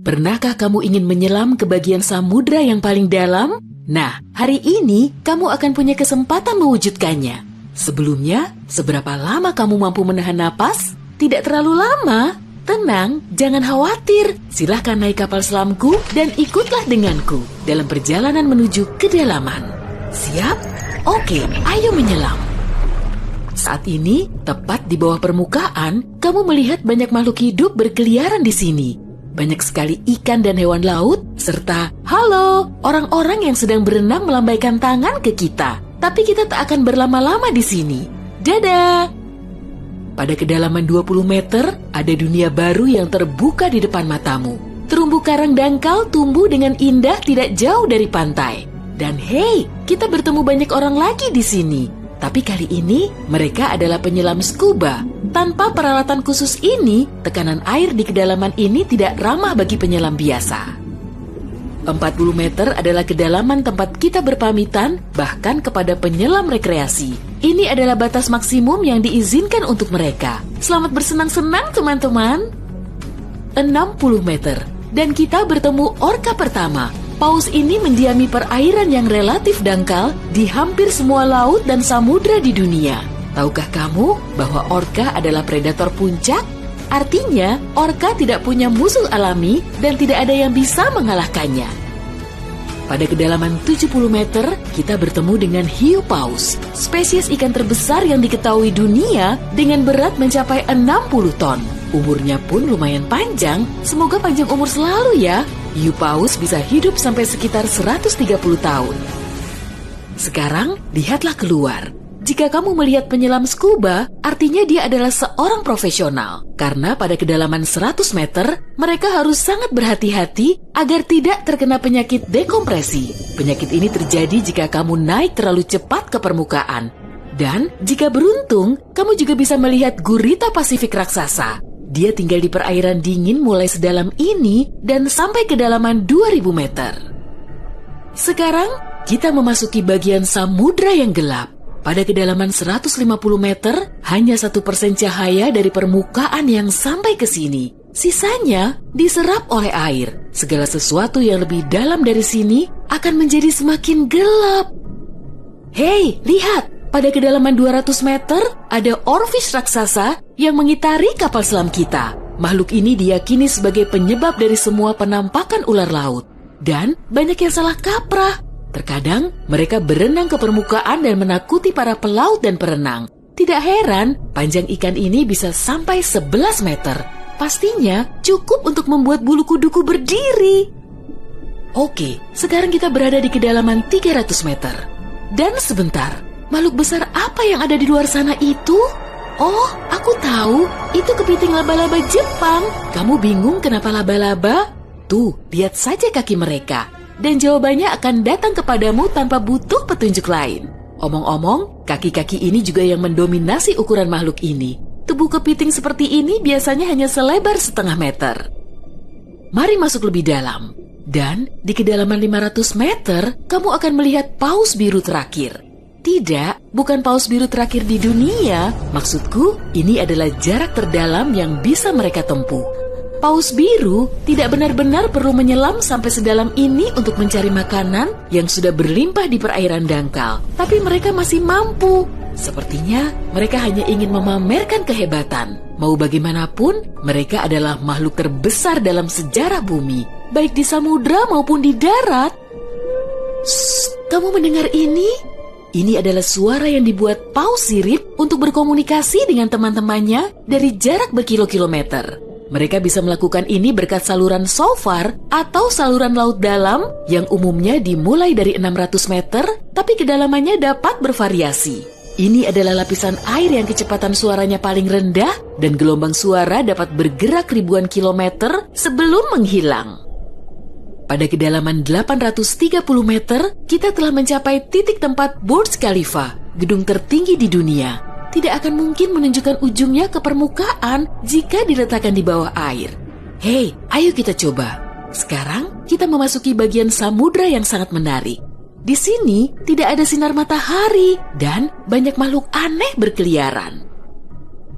Pernahkah kamu ingin menyelam ke bagian samudra yang paling dalam? Nah, hari ini kamu akan punya kesempatan mewujudkannya. Sebelumnya, seberapa lama kamu mampu menahan napas? Tidak terlalu lama. Tenang, jangan khawatir. Silahkan naik kapal selamku dan ikutlah denganku dalam perjalanan menuju kedalaman. Siap? Oke, ayo menyelam. Saat ini, tepat di bawah permukaan, kamu melihat banyak makhluk hidup berkeliaran di sini. Banyak sekali ikan dan hewan laut, serta halo, orang-orang yang sedang berenang melambaikan tangan ke kita. Tapi kita tak akan berlama-lama di sini. Dadah! Pada kedalaman 20 meter, ada dunia baru yang terbuka di depan matamu. Terumbu karang dangkal tumbuh dengan indah tidak jauh dari pantai. Dan hey, kita bertemu banyak orang lagi di sini. Tapi kali ini, mereka adalah penyelam scuba. Tanpa peralatan khusus ini, tekanan air di kedalaman ini tidak ramah bagi penyelam biasa. 40 meter adalah kedalaman tempat kita berpamitan, bahkan kepada penyelam rekreasi. Ini adalah batas maksimum yang diizinkan untuk mereka. Selamat bersenang-senang, teman-teman. 60 meter, dan kita bertemu orka pertama. Paus ini mendiami perairan yang relatif dangkal di hampir semua laut dan samudra di dunia. Tahukah kamu bahwa orka adalah predator puncak? Artinya, orka tidak punya musuh alami dan tidak ada yang bisa mengalahkannya. Pada kedalaman 70 meter, kita bertemu dengan hiu paus, spesies ikan terbesar yang diketahui dunia dengan berat mencapai 60 ton. Umurnya pun lumayan panjang, semoga panjang umur selalu ya. Hiu paus bisa hidup sampai sekitar 130 tahun. Sekarang, lihatlah keluar. Jika kamu melihat penyelam scuba, artinya dia adalah seorang profesional. Karena pada kedalaman 100 meter, mereka harus sangat berhati-hati agar tidak terkena penyakit dekompresi. Penyakit ini terjadi jika kamu naik terlalu cepat ke permukaan. Dan jika beruntung, kamu juga bisa melihat gurita Pasifik raksasa. Dia tinggal di perairan dingin mulai sedalam ini dan sampai kedalaman 2000 meter. Sekarang, kita memasuki bagian samudra yang gelap. Pada kedalaman 150 meter, hanya 1% cahaya dari permukaan yang sampai ke sini. Sisanya diserap oleh air. Segala sesuatu yang lebih dalam dari sini akan menjadi semakin gelap. Hei, lihat! Pada kedalaman 200 meter, ada oarfish raksasa yang mengitari kapal selam kita. Makhluk ini diyakini sebagai penyebab dari semua penampakan ular laut. Dan banyak yang salah kaprah. Terkadang, mereka berenang ke permukaan dan menakuti para pelaut dan perenang. Tidak heran, panjang ikan ini bisa sampai 11 meter. Pastinya cukup untuk membuat bulu kuduku berdiri. Oke, sekarang kita berada di kedalaman 300 meter. Dan sebentar, makhluk besar apa yang ada di luar sana itu? Oh, aku tahu, itu kepiting laba-laba Jepang. Kamu bingung kenapa laba-laba? Tuh, lihat saja kaki mereka. Dan jawabannya akan datang kepadamu tanpa butuh petunjuk lain. Omong-omong, kaki-kaki ini juga yang mendominasi ukuran makhluk ini. Tubuh kepiting seperti ini biasanya hanya selebar setengah meter. Mari masuk lebih dalam. Dan di kedalaman 500 meter, kamu akan melihat paus biru terakhir. Tidak, bukan paus biru terakhir di dunia. Maksudku, ini adalah jarak terdalam yang bisa mereka tempuh. Paus biru tidak benar-benar perlu menyelam sampai sedalam ini untuk mencari makanan yang sudah berlimpah di perairan dangkal. Tapi mereka masih mampu. Sepertinya mereka hanya ingin memamerkan kehebatan. Mau bagaimanapun, mereka adalah makhluk terbesar dalam sejarah bumi, baik di samudra maupun di darat. Shh, kamu mendengar ini? Ini adalah suara yang dibuat paus sirip untuk berkomunikasi dengan teman-temannya dari jarak berkilo-kilometer. Mereka bisa melakukan ini berkat saluran shofar atau saluran laut dalam yang umumnya dimulai dari 600 meter, tapi kedalamannya dapat bervariasi. Ini adalah lapisan air yang kecepatan suaranya paling rendah dan gelombang suara dapat bergerak ribuan kilometer sebelum menghilang. Pada kedalaman 830 meter, kita telah mencapai titik tempat Burj Khalifa, gedung tertinggi di dunia. Tidak akan mungkin menunjukkan ujungnya ke permukaan jika diletakkan di bawah air. Hei, ayo kita coba. Sekarang kita memasuki bagian samudra yang sangat menarik. Di sini tidak ada sinar matahari dan banyak makhluk aneh berkeliaran.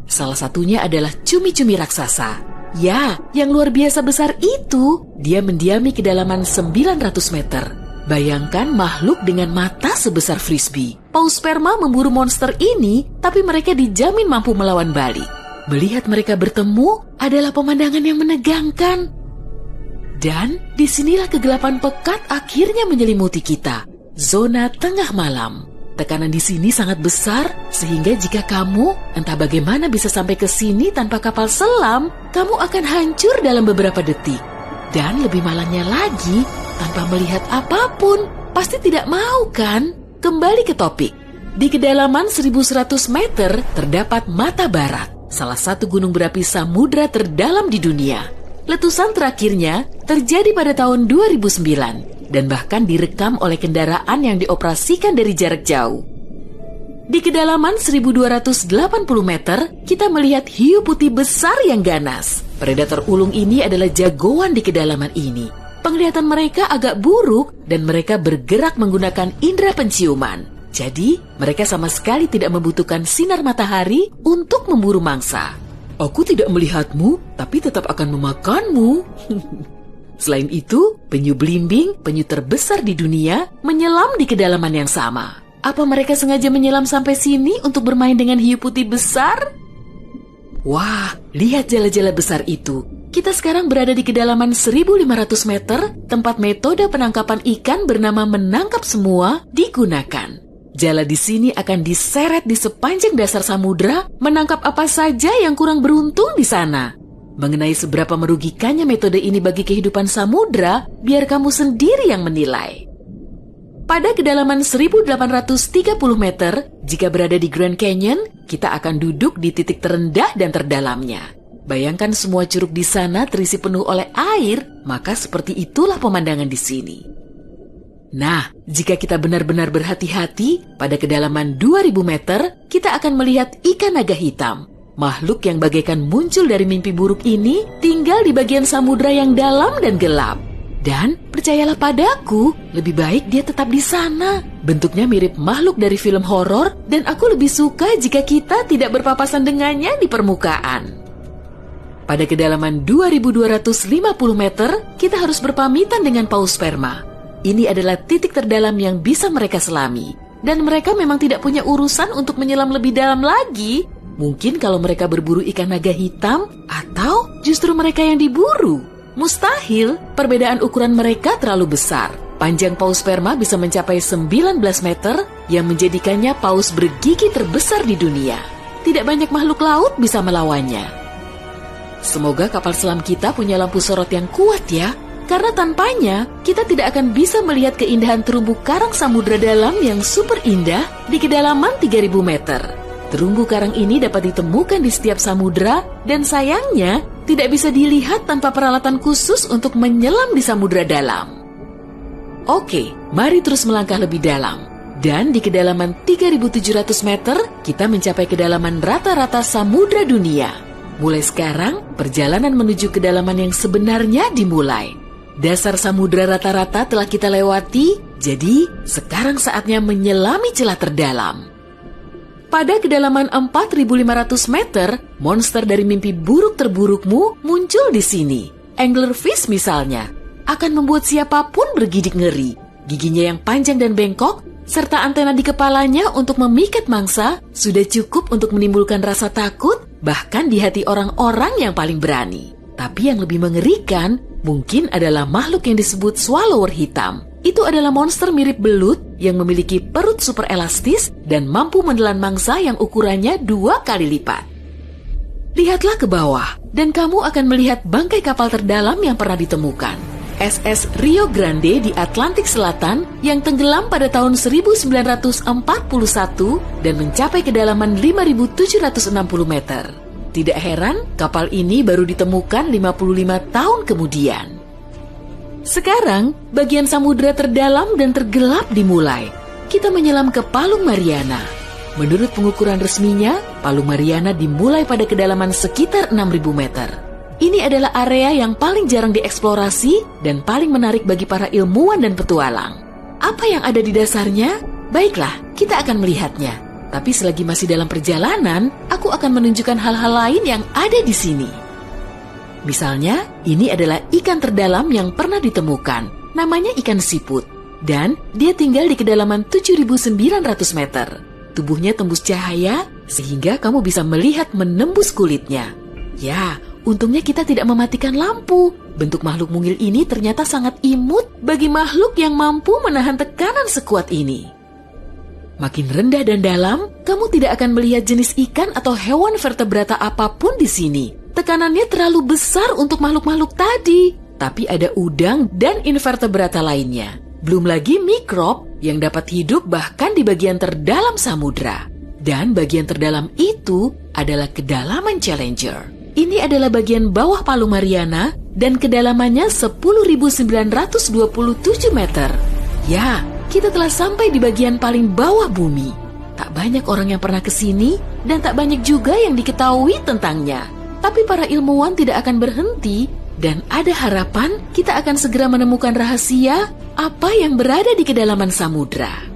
Salah satunya adalah cumi-cumi raksasa. Ya, yang luar biasa besar itu, dia mendiami kedalaman 900 meter. Bayangkan makhluk dengan mata sebesar frisbee. Paus sperma memburu monster ini, tapi mereka dijamin mampu melawan balik. Melihat mereka bertemu adalah pemandangan yang menegangkan. Dan disinilah kegelapan pekat akhirnya menyelimuti kita. Zona tengah malam. Tekanan di sini sangat besar, sehingga jika kamu entah bagaimana bisa sampai ke sini tanpa kapal selam, kamu akan hancur dalam beberapa detik. Dan lebih malangnya lagi, tanpa melihat apapun, pasti tidak mau kan? Kembali ke topik. Di kedalaman 1100 meter terdapat Mata Barat, salah satu gunung berapi samudra terdalam di dunia. Letusan terakhirnya terjadi pada tahun 2009 dan bahkan direkam oleh kendaraan yang dioperasikan dari jarak jauh. Di kedalaman 1280 meter, kita melihat hiu putih besar yang ganas. Predator ulung ini adalah jagoan di kedalaman ini. Penglihatan mereka agak buruk dan mereka bergerak menggunakan indera penciuman. Jadi, mereka sama sekali tidak membutuhkan sinar matahari untuk memburu mangsa. Aku tidak melihatmu, tapi tetap akan memakanmu. Selain itu, penyu belimbing, penyu terbesar di dunia, menyelam di kedalaman yang sama. Apa mereka sengaja menyelam sampai sini untuk bermain dengan hiu putih besar? Wah, lihat jala-jala besar itu. Kita sekarang berada di kedalaman 1500 meter, tempat metode penangkapan ikan bernama menangkap semua digunakan. Jala di sini akan diseret di sepanjang dasar samudra, menangkap apa saja yang kurang beruntung di sana. Mengenai seberapa merugikannya metode ini bagi kehidupan samudra, biar kamu sendiri yang menilai. Pada kedalaman 1830 meter, jika berada di Grand Canyon, kita akan duduk di titik terendah dan terdalamnya. Bayangkan semua curug di sana terisi penuh oleh air, maka seperti itulah pemandangan di sini. Nah, jika kita benar-benar berhati-hati, pada kedalaman 2000 meter, kita akan melihat ikan naga hitam. Makhluk yang bagaikan muncul dari mimpi buruk ini tinggal di bagian samudra yang dalam dan gelap. Dan percayalah padaku, lebih baik dia tetap di sana. Bentuknya mirip makhluk dari film horor dan aku lebih suka jika kita tidak berpapasan dengannya di permukaan. Pada kedalaman 2250 meter, kita harus berpamitan dengan paus sperma. Ini adalah titik terdalam yang bisa mereka selami. Dan mereka memang tidak punya urusan untuk menyelam lebih dalam lagi. Mungkin kalau mereka berburu ikan naga hitam, atau justru mereka yang diburu. Mustahil, perbedaan ukuran mereka terlalu besar. Panjang paus sperma bisa mencapai 19 meter, yang menjadikannya paus bergigi terbesar di dunia. Tidak banyak makhluk laut bisa melawannya. Semoga kapal selam kita punya lampu sorot yang kuat ya, karena tanpanya kita tidak akan bisa melihat keindahan terumbu karang samudra dalam yang super indah di kedalaman 3000 meter. Terumbu karang ini dapat ditemukan di setiap samudra dan sayangnya tidak bisa dilihat tanpa peralatan khusus untuk menyelam di samudra dalam. Oke, mari terus melangkah lebih dalam. Dan di kedalaman 3700 meter, kita mencapai kedalaman rata-rata samudra dunia. Mulai sekarang, perjalanan menuju kedalaman yang sebenarnya dimulai. Dasar samudra rata-rata telah kita lewati, jadi sekarang saatnya menyelami celah terdalam. Pada kedalaman 4.500 meter, monster dari mimpi buruk terburukmu muncul di sini. Anglerfish misalnya, akan membuat siapapun bergidik ngeri. Giginya yang panjang dan bengkok, serta antena di kepalanya untuk memikat mangsa, sudah cukup untuk menimbulkan rasa takut, bahkan di hati orang-orang yang paling berani. Tapi yang lebih mengerikan, mungkin adalah makhluk yang disebut swallower hitam. Itu adalah monster mirip belut yang memiliki perut super elastis dan mampu menelan mangsa yang ukurannya 2 kali lipat. Lihatlah ke bawah, dan kamu akan melihat bangkai kapal terdalam yang pernah ditemukan. SS Rio Grande di Atlantik Selatan yang tenggelam pada tahun 1941 dan mencapai kedalaman 5.760 meter. Tidak heran, kapal ini baru ditemukan 55 tahun kemudian. Sekarang, bagian samudra terdalam dan tergelap dimulai. Kita menyelam ke Palung Mariana. Menurut pengukuran resminya, Palung Mariana dimulai pada kedalaman sekitar 6.000 meter. Ini adalah area yang paling jarang dieksplorasi dan paling menarik bagi para ilmuwan dan petualang. Apa yang ada di dasarnya? Baiklah, kita akan melihatnya. Tapi selagi masih dalam perjalanan, aku akan menunjukkan hal-hal lain yang ada di sini. Misalnya, ini adalah ikan terdalam yang pernah ditemukan. Namanya ikan siput. Dan dia tinggal di kedalaman 7.900 meter. Tubuhnya tembus cahaya sehingga kamu bisa melihat menembus kulitnya. Ya, untungnya kita tidak mematikan lampu. Bentuk makhluk mungil ini ternyata sangat imut bagi makhluk yang mampu menahan tekanan sekuat ini. Makin rendah dan dalam, kamu tidak akan melihat jenis ikan atau hewan vertebrata apapun di sini. Tekanannya terlalu besar untuk makhluk-makhluk tadi. Tapi ada udang dan invertebrata lainnya. Belum lagi mikrob yang dapat hidup bahkan di bagian terdalam samudra. Dan bagian terdalam itu adalah kedalaman Challenger. Ini adalah bagian bawah Palu Mariana dan kedalamannya 10.927 meter. Ya, kita telah sampai di bagian paling bawah bumi. Tak banyak orang yang pernah ke sini dan tak banyak juga yang diketahui tentangnya. Tapi para ilmuwan tidak akan berhenti dan ada harapan kita akan segera menemukan rahasia apa yang berada di kedalaman samudra.